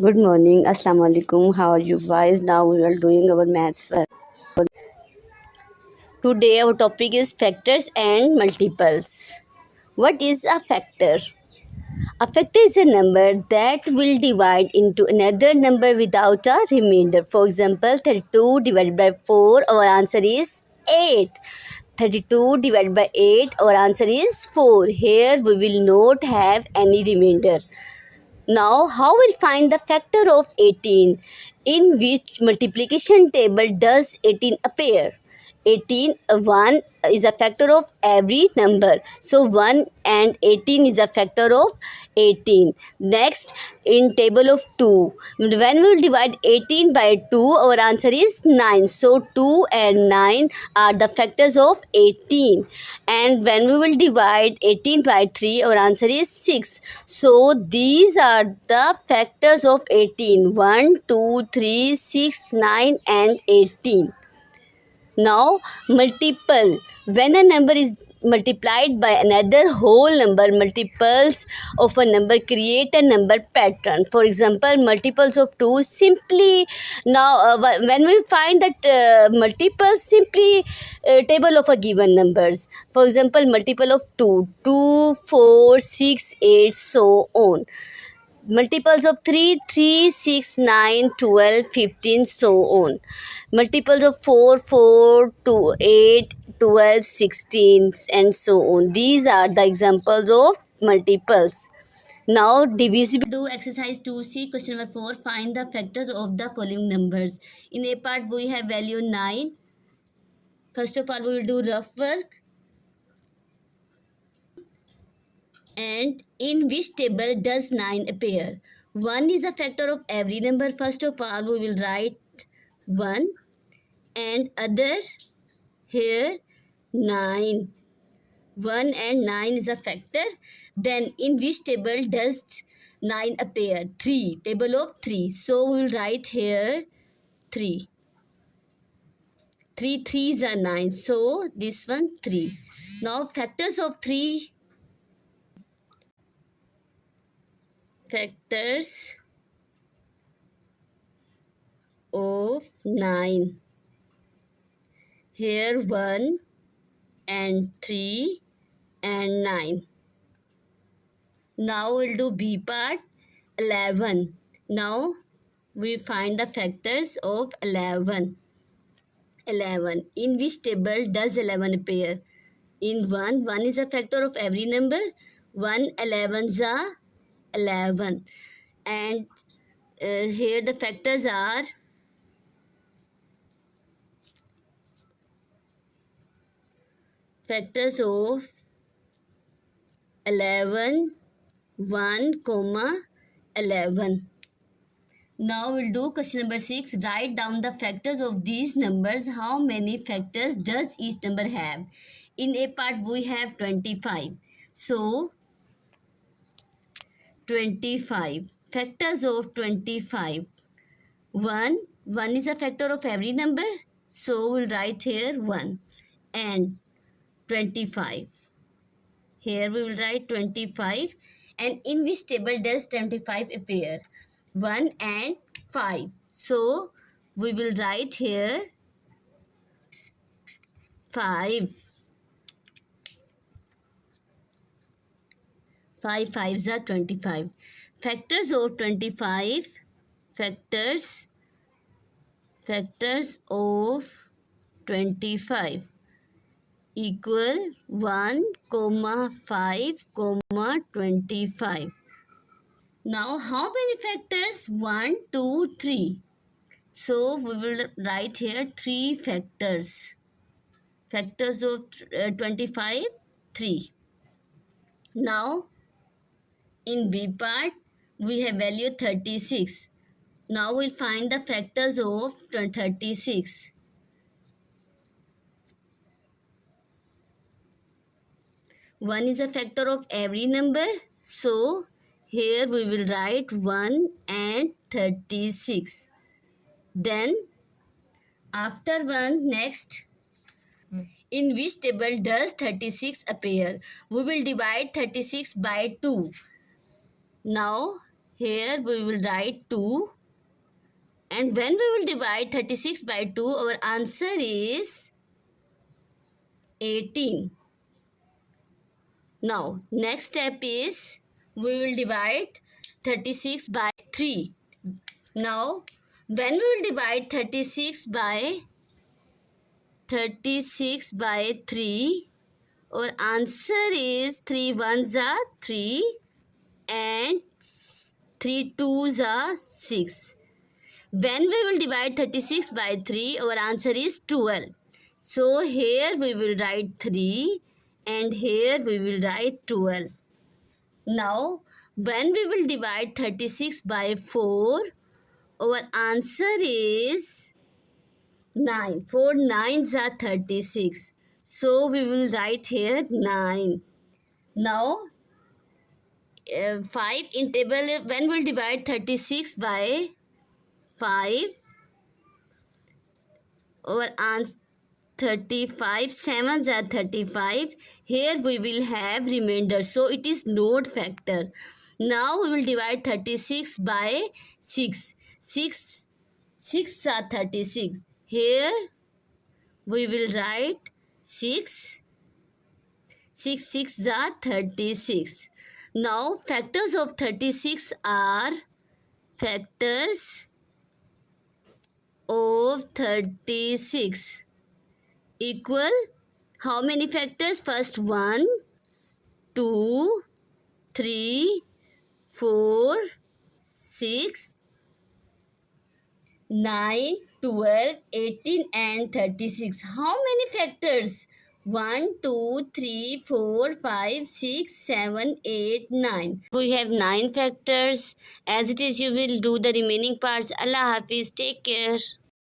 Good morning, Assalamu alaikum. How are you guys? Now we are doing our maths work. Today our topic is factors and multiples. What is a factor? A factor is a number that will divide into another number without a remainder. For example, 32 divided by 4, our answer is 8. 32 divided by 8, our answer is 4. Here we will not have any remainder. Now, how will find the factor of 18? In which multiplication table does 18 appear? 18, 1 is a factor of every number. So, 1 and 18 is a factor of 18. Next, in table of 2, when we will divide 18 by 2, our answer is 9. So, 2 and 9 are the factors of 18. And when we will divide 18 by 3, our answer is 6. So, these are the factors of 18. 1, 2, 3, 6, 9 and 18. Now, multiple. When a number is multiplied by another whole number, multiples of a number create a number pattern. For example, multiples of 2 simply, now when we find that multiples, simply table of a given numbers. For example, multiple of 2, 4, 6, 8, so on. Multiples of 3, 3, 6, 9, 12, 15, so on. Multiples of 4, 4, 2, 8, 12, 16, and so on. These are the examples of multiples. Now, divisible. Do exercise 2C, question number 4. Find the factors of the following numbers. In A part, we have value 9. First of all, we will do rough work. And in which table does 9 appear? 1 is a factor of every number. First of all, we will write 1 and other here 9. 1 and 9 is a factor. Then in which table does 9 appear? 3. Table of 3. So we will write here 3. 3 3s are 9. So this one 3. Now factors of 3. Factors of 9. Here 1 and 3 and 9. Now we'll do B part, 11. Now we find the factors of 11. 11. In which table does 11 appear? In 1, 1 is a factor of every number. 1 11s are 11. And here the factors are factors of 11, 1, 11. Now we'll do question number 6. Write down the factors of these numbers. How many factors does each number have? In A part we have 25. So 25. Factors of 25. 1 is a factor of every number. So we'll write here 1 and 25. Here we will write 25. And in which table does 25 appear? 1 and 5. So we will write here 5. 5 5s are 25. Factors of 25. Factors of 25 equal 1, 5, 25. Now, how many factors? 1, 2, 3. So, we will write here 3 factors. Factors of 25, 3. Now, in B part, we have value 36. Now, we'll find the factors of 36. 1 is a factor of every number. So, here we will write 1 and 36. Then, after 1, next, in which table does 36 appear? We will divide 36 by 2. Now, here we will write 2. And when we will divide 36 by 2, our answer is 18. Now, next step is we will divide 36 by 3. Now, when we will divide 36 by 3, our answer is 3 ones are 3 and 3 twos are 6. When we will divide 36 by 3, our answer is 12. So here we will write 3 and here we will write 12. Now, when we will divide 36 by 4, our answer is 9. 4 nines are 36. So we will write here 9. Now, 5 in table, when we will divide 36 by 5, our answer 35, 7s are 35. Here we will have remainder. So it is not factor. Now we will divide 36 by 6. 6 are 36. Here we will write 6. 6 are 36. Now factors of 36 are factors of 36 equal how many factors? First 1, 2, 3, 4, 6, 9, 12, 18 and 36. How many factors? 1, 2, 3, 4, 5, 6, 7, 8, 9. We have 9 factors. As it is, you will do the remaining parts. Allah Hafiz. Take care.